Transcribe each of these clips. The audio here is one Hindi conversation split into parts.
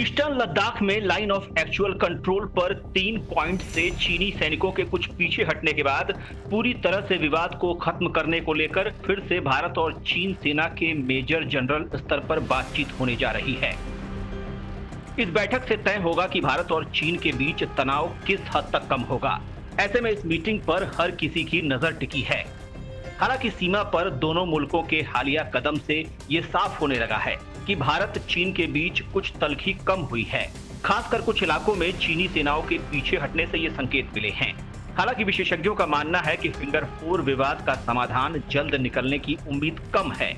ईस्टर्न लद्दाख में लाइन ऑफ एक्चुअल कंट्रोल पर 3 पॉइंट से चीनी सैनिकों के कुछ पीछे हटने के बाद पूरी तरह से विवाद को खत्म करने को लेकर फिर से भारत और चीन सेना के मेजर जनरल स्तर पर बातचीत होने जा रही है। इस बैठक से तय होगा कि भारत और चीन के बीच तनाव किस हद तक कम होगा। ऐसे में इस मीटिंग पर हर किसी की नजर टिकी है। हालांकि सीमा पर दोनों मुल्कों के हालिया कदम से ये साफ होने लगा है कि भारत चीन के बीच कुछ तल्खी कम हुई है। खासकर कुछ इलाकों में चीनी सेनाओं के पीछे हटने से ये संकेत मिले हैं। हालांकि विशेषज्ञों का मानना है कि फिंगर 4 विवाद का समाधान जल्द निकलने की उम्मीद कम है।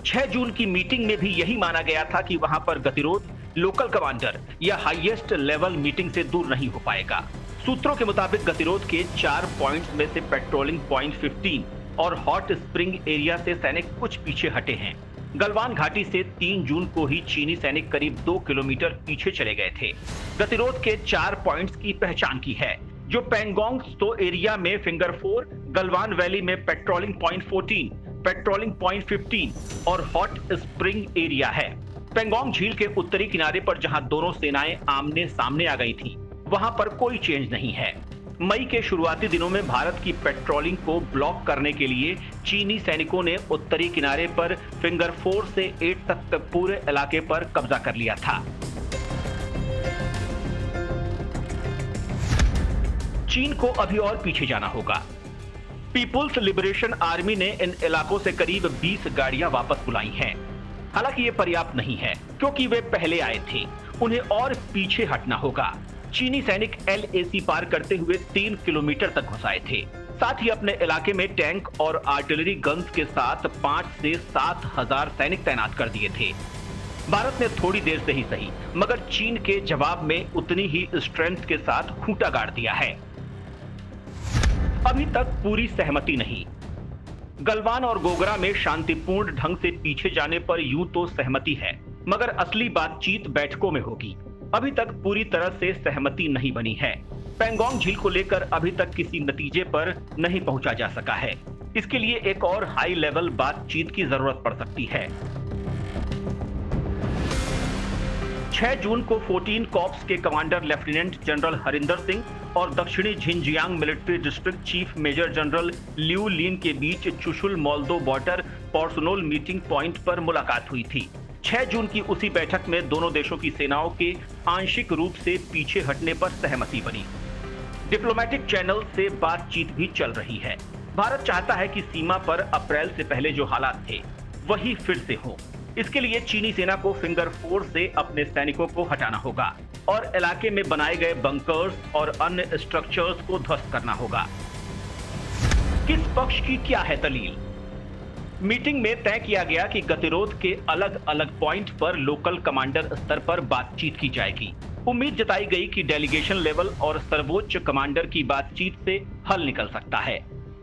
6 जून की मीटिंग में भी यही माना गया था कि वहां पर गतिरोध लोकल कमांडर या हाईएस्ट लेवल मीटिंग से दूर नहीं हो पाएगा। सूत्रों के मुताबिक गतिरोध के 4 पॉइंट्स में से पेट्रोलिंग पॉइंट 15 और हॉट स्प्रिंग एरिया से सैनिक कुछ पीछे हटे हैं। गलवान घाटी से 3 जून को ही चीनी सैनिक करीब 2 किलोमीटर पीछे चले गए थे। गतिरोध के 4 पॉइंट्स की पहचान की है, जो पेंगोंग त्सो एरिया में फिंगर 4, गलवान वैली में पेट्रोलिंग पॉइंट 14, पेट्रोलिंग पॉइंट 15 और हॉट स्प्रिंग एरिया है। पेंगोंग झील के उत्तरी किनारे पर जहां दोनों सेनाएं आमने सामने आ गई थी, वहां पर कोई चेंज नहीं है। मई के शुरुआती दिनों में भारत की पेट्रोलिंग को ब्लॉक करने के लिए चीनी सैनिकों ने उत्तरी किनारे पर फिंगर 4 से 8 तक पूरे इलाके पर कब्जा कर लिया था। चीन को अभी और पीछे जाना होगा। पीपुल्स लिबरेशन आर्मी ने इन इलाकों से करीब 20 गाड़ियां वापस बुलाई हैं। हालांकि ये पर्याप्त नहीं है, क्योंकि वे पहले आए थे। उन्हें और पीछे हटना होगा। चीनी सैनिक LAC पार करते हुए 3 किलोमीटर तक घुस आए थे। साथ ही अपने इलाके में टैंक और आर्टिलरी गन्स के साथ 5 से 7 हजार सैनिक तैनात कर दिए थे। भारत ने थोड़ी देर से ही सही, मगर चीन के जवाब में उतनी ही स्ट्रेंथ के साथ खूंटा गाड़ दिया है। अभी तक पूरी सहमति नहीं। गलवान और गोगरा में शांतिपूर्ण ढंग से पीछे जाने पर यूं तो सहमति है, मगर असली बातचीत बैठकों में होगी। अभी तक पूरी तरह से सहमति नहीं बनी है। पेंगोंग झील को लेकर अभी तक किसी नतीजे पर नहीं पहुंचा जा सका है। इसके लिए एक और हाई लेवल बातचीत की जरूरत पड़ सकती है। 6 जून को 14 कॉर्प्स के commander lieutenant general Harinder Singh और दक्षिणी Xinjiang military district chief major general Liu Lin के बीच Chushul Moldo border personnel meeting point पर मुलाकात हुई थी। 6 जून की उसी बैठक में दोनों देशों की सेनाओं के आंशिक रूप से पीछे हटने पर सहमति बनी। डिप्लोमेटिक चैनल से बातचीत भी चल रही है। भारत चाहता है कि सीमा पर अप्रैल से पहले जो हालात थे वही फिर से हो। इसके लिए चीनी सेना को फिंगर 4 से अपने सैनिकों को हटाना होगा और इलाके में बनाए गए बंकर्स और अन्य स्ट्रक्चर्स को ध्वस्त करना होगा। किस पक्ष की क्या है दलील? मीटिंग में तय किया गया कि गतिरोध के अलग अलग पॉइंट पर लोकल कमांडर स्तर पर बातचीत की जाएगी। उम्मीद जताई गई कि डेलीगेशन लेवल और सर्वोच्च कमांडर की बातचीत से हल निकल सकता है।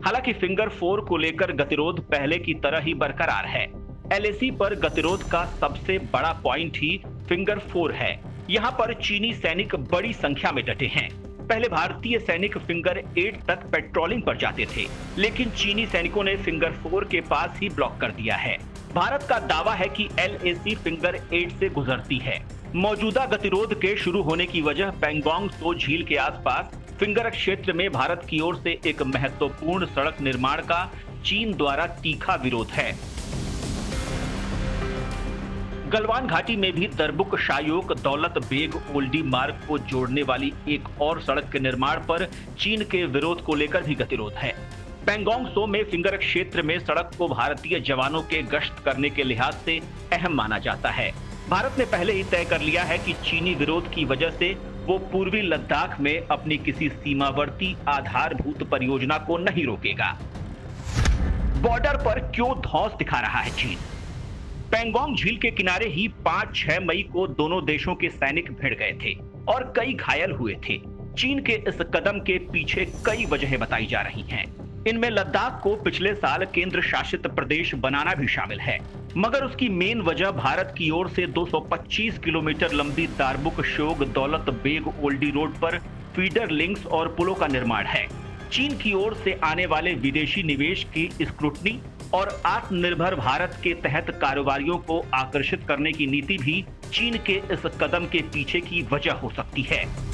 हालांकि फिंगर 4 को लेकर गतिरोध पहले की तरह ही बरकरार है। LAC पर गतिरोध का सबसे बड़ा पॉइंट ही फिंगर 4 है। यहाँ पर चीनी सैनिक बड़ी संख्या में डटे हैं। पहले भारतीय सैनिक फिंगर 8 तक पेट्रोलिंग पर जाते थे, लेकिन चीनी सैनिकों ने फिंगर 4 के पास ही ब्लॉक कर दिया है। भारत का दावा है कि LAC फिंगर 8 से गुजरती है। मौजूदा गतिरोध के शुरू होने की वजह पेंगोंग त्सो झील के आसपास फिंगर क्षेत्र में भारत की ओर से एक महत्वपूर्ण सड़क निर्माण का चीन द्वारा तीखा विरोध है। गलवान घाटी में भी दरबुक शायोक दौलत बेग ओल्डी मार्ग को जोड़ने वाली एक और सड़क के निर्माण पर चीन के विरोध को लेकर भी गतिरोध है। पेंगोंग त्सो में फिंगर क्षेत्र में सड़क को भारतीय जवानों के गश्त करने के लिहाज से अहम माना जाता है। भारत ने पहले ही तय कर लिया है कि चीनी विरोध की वजह से वो पूर्वी लद्दाख में अपनी किसी सीमावर्ती आधारभूत परियोजना को नहीं रोकेगा। बॉर्डर पर क्यों धौंस दिखा रहा है चीन? पेंगोंग झील के किनारे ही 5-6 मई को दोनों देशों के सैनिक भिड़ गए थे और कई घायल हुए थे। चीन के इस कदम के पीछे कई वजहें बताई जा रही हैं। इनमें लद्दाख को पिछले साल केंद्र शासित प्रदेश बनाना भी शामिल है, मगर उसकी मेन वजह भारत की ओर से 225 किलोमीटर लंबी दारबुक शोग दौलत बेग ओल्डी रोड पर फीडर लिंक्स और पुलों का निर्माण है। चीन की ओर से आने वाले विदेशी निवेश की स्क्रूटनी और आत्मनिर्भर भारत के तहत कारोबारियों को आकर्षित करने की नीति भी चीन के इस कदम के पीछे की वजह हो सकती है।